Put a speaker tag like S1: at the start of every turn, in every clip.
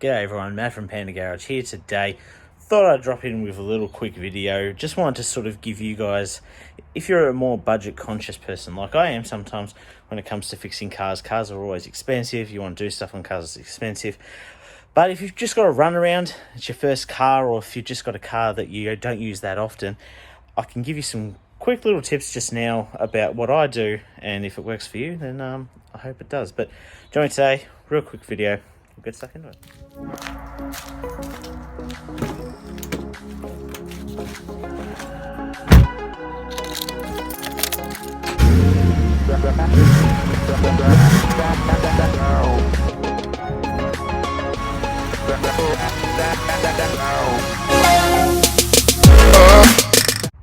S1: G'day everyone, Matt from Panda Garage here today. Thought I'd drop in with a little quick video. Just wanted to sort of give you guys, if you're a more budget conscious person like I am sometimes when it comes to fixing cars, cars are always expensive. You want to do stuff on cars, it's expensive. But if you've just got a run around, it's your first car, or if you've just got a car that you don't use that often, I can give you some quick little tips just now about what I do, and if it works for you, then I hope it does. But join me today, real quick video. We'll get stuck into it.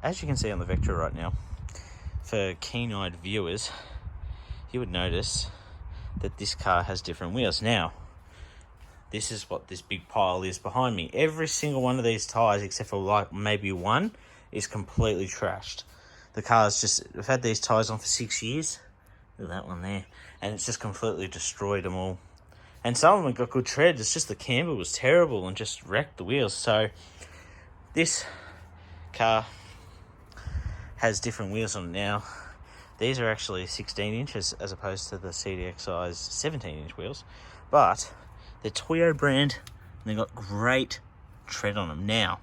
S1: As you can see on the Vectra right now, for keen-eyed viewers, you would notice that this car has different wheels. Now, this is what this big pile is behind me. Every single one of these tyres, except for like maybe one, is completely trashed. The car's just, I've had these tyres on for 6 years. Look at that one there. And it's just completely destroyed them all. And some of them got good tread. It's just the camber was terrible and just wrecked the wheels. So this car has different wheels on it now. These are actually 16 inches as opposed to the CDXI's 17-inch wheels. But they're Toyo brand and they've got great tread on them. Now,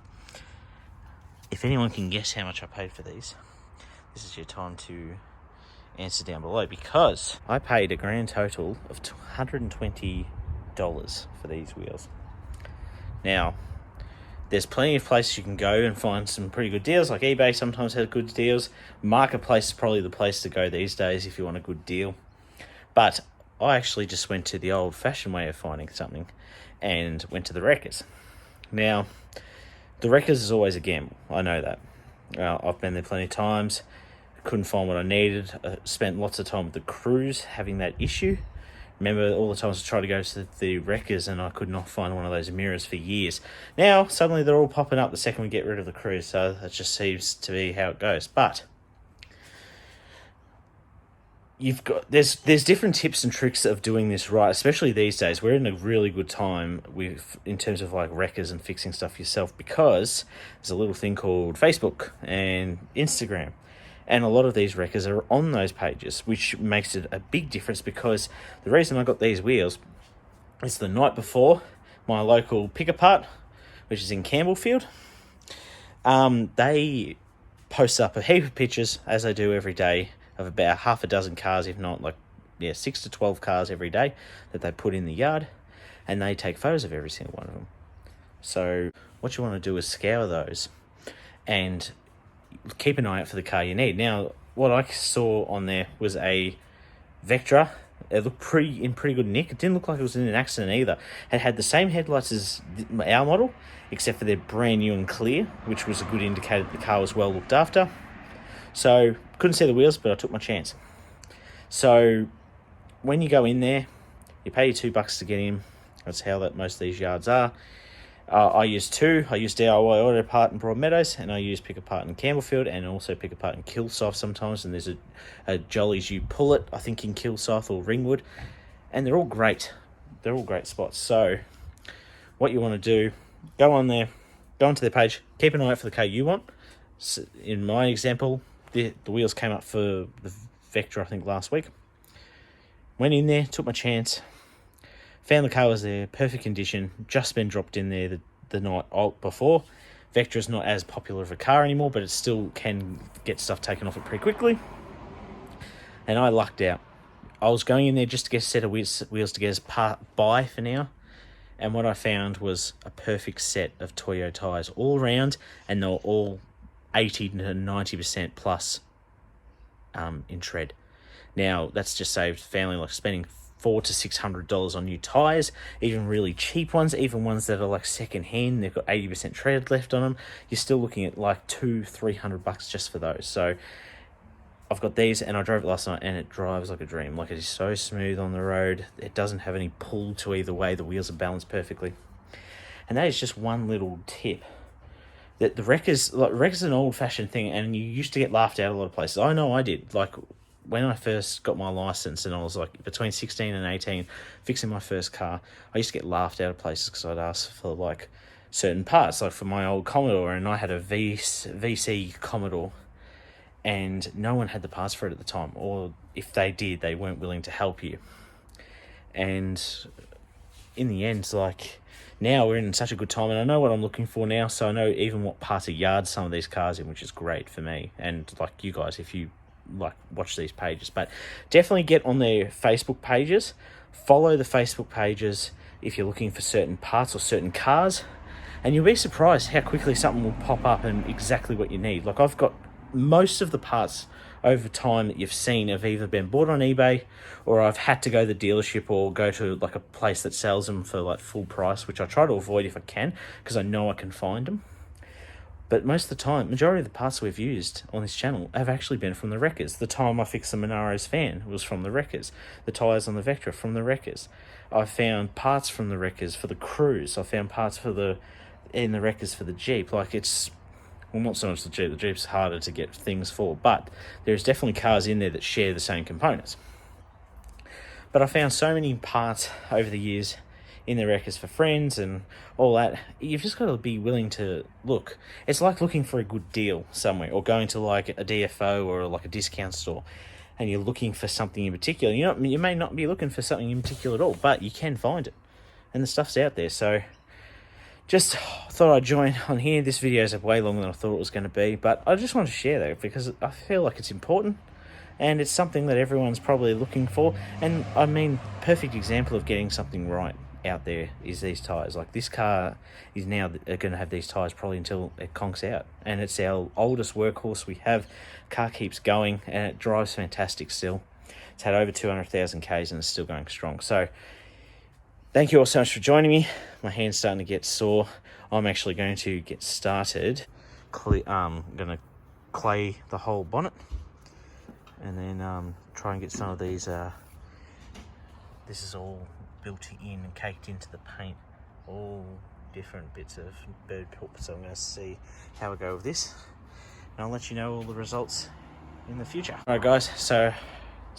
S1: if anyone can guess how much I paid for these, this is your time to answer down below, because I paid a grand total of $120 for these wheels. Now, there's plenty of places you can go and find some pretty good deals, like eBay sometimes has good deals. Marketplace is probably the place to go these days if you want a good deal. But I actually just went to the old-fashioned way of finding something and went to the wreckers. Now, the wreckers is always a gamble, I know that. I've been there plenty of times, couldn't find what I needed. I spent lots of time with the crews having that issue. Remember all the times I tried to go to the wreckers and I could not find one of those mirrors for years. Now, suddenly they're all popping up the second we get rid of the crews, so that just seems to be how it goes. But there's different tips and tricks of doing this right, especially these days. We're in a really good time in terms of like wreckers and fixing stuff yourself, because there's a little thing called Facebook and Instagram. And a lot of these wreckers are on those pages, which makes it a big difference, because the reason I got these wheels is the night before my local pick-apart, which is in Campbellfield, they post up a heap of pictures, as they do every day, of about half a dozen cars, if not 6 to 12 cars every day that they put in the yard, and they take photos of every single one of them. So what you want to do is scour those and keep an eye out for the car you need. Now, what I saw on there was a Vectra. It looked in pretty good nick. It didn't look like it was in an accident either. It had the same headlights as our model, except for they're brand new and clear, which was a good indicator that the car was well looked after. So, couldn't see the wheels, but I took my chance. So, when you go in there, you pay your $2 to get in. That's how most of these yards are. I use two. I use DIY Auto Part in Broadmeadows, and I use Pick Apart in Campbellfield, and also Pick Apart in Kilsyth sometimes. And there's a Jolly's You Pull It, I think, in Kilsyth or Ringwood, and they're all great. They're all great spots. So what you want to do, go on there, go onto their page, keep an eye out for the car you want. So in my example, the wheels came up for the Vectra, I think, last week. Went in there, took my chance. Found the car was there, perfect condition, just been dropped in there the night before. Vectra's not as popular of a car anymore, but it still can get stuff taken off it pretty quickly. And I lucked out. I was going in there just to get a set of wheels to get us by for now. And what I found was a perfect set of Toyo tyres all around, and they were all 80 to 90% plus in tread. Now, that's just saved family like spending $400 to $600 on new tyres, even really cheap ones, even ones that are like second hand, they've got 80% tread left on them. You're still looking at like $200-300 just for those. So I've got these, and I drove it last night, and it drives like a dream. Like, it is so smooth on the road. It doesn't have any pull to either way. The wheels are balanced perfectly. And that is just one little tip. That the wreckers, is an old-fashioned thing, and you used to get laughed at a lot of places. I know I did. Like, when I first got my license and I was like between 16 and 18 fixing my first car, I used to get laughed out of places because I'd ask for like certain parts, like for my old Commodore, and I had a VC Commodore, and no one had the parts for it at the time, or if they did, they weren't willing to help you. And in the end, like, now we're in such a good time, and I know what I'm looking for now, so I know even what parts of yard some of these cars in, which is great for me and like you guys if you like watch these pages. But definitely get on their Facebook pages, follow the Facebook pages if you're looking for certain parts or certain cars, and you'll be surprised how quickly something will pop up and exactly what you need. Like, I've got most of the parts over time that you've seen have either been bought on eBay, or I've had to go to the dealership or go to like a place that sells them for like full price, which I try to avoid if I can because I know I can find them. But most of the time, majority of the parts we've used on this channel have actually been from the wreckers. The time I fixed the Monaro's fan was from the wreckers. The tyres on the Vectra from the wreckers. I found parts from the wreckers for the Cruise. I found parts in the wreckers for the Jeep. Like, it's, well, not so much the Jeep. The Jeep's harder to get things for, but there's definitely cars in there that share the same components. But I found so many parts over the years in the wreckers for friends and all that. You've just got to be willing to look. It's like looking for a good deal somewhere, or going to like a DFO or like a discount store, and you're looking for something in particular. You may not be looking for something in particular at all, but you can find it, and the stuff's out there. So just thought I'd join on here. This video is way longer than I thought it was going to be, but I just want to share that because I feel like it's important, and it's something that everyone's probably looking for. And I mean, perfect example of getting something right out there is these tires. Like, this car is now going to have these tires probably until it conks out, and it's our oldest workhorse we have. Car keeps going and it drives fantastic still. It's had over 200,000 Ks and it's still going strong. So thank you all so much for joining me. My hand's starting to get sore. I'm actually going to get started. I'm going to clay the whole bonnet, and then try and get some of these. This is all built in and caked into the paint, all different bits of bird poop. So I'm going to see how I go with this, and I'll let you know all the results in the future. All right, guys, so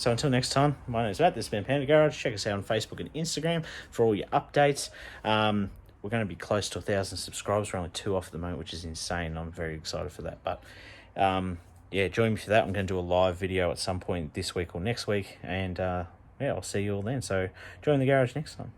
S1: until next time, my name's Matt. This has been Panda Garage. Check us out on Facebook and Instagram for all your updates. We're going to be close to 1,000 subscribers. We're only 2 off at the moment, which is insane. I'm very excited for that. But yeah, join me for that. I'm going to do a live video at some point this week or next week, and yeah, I'll see you all then. So join the garage next time.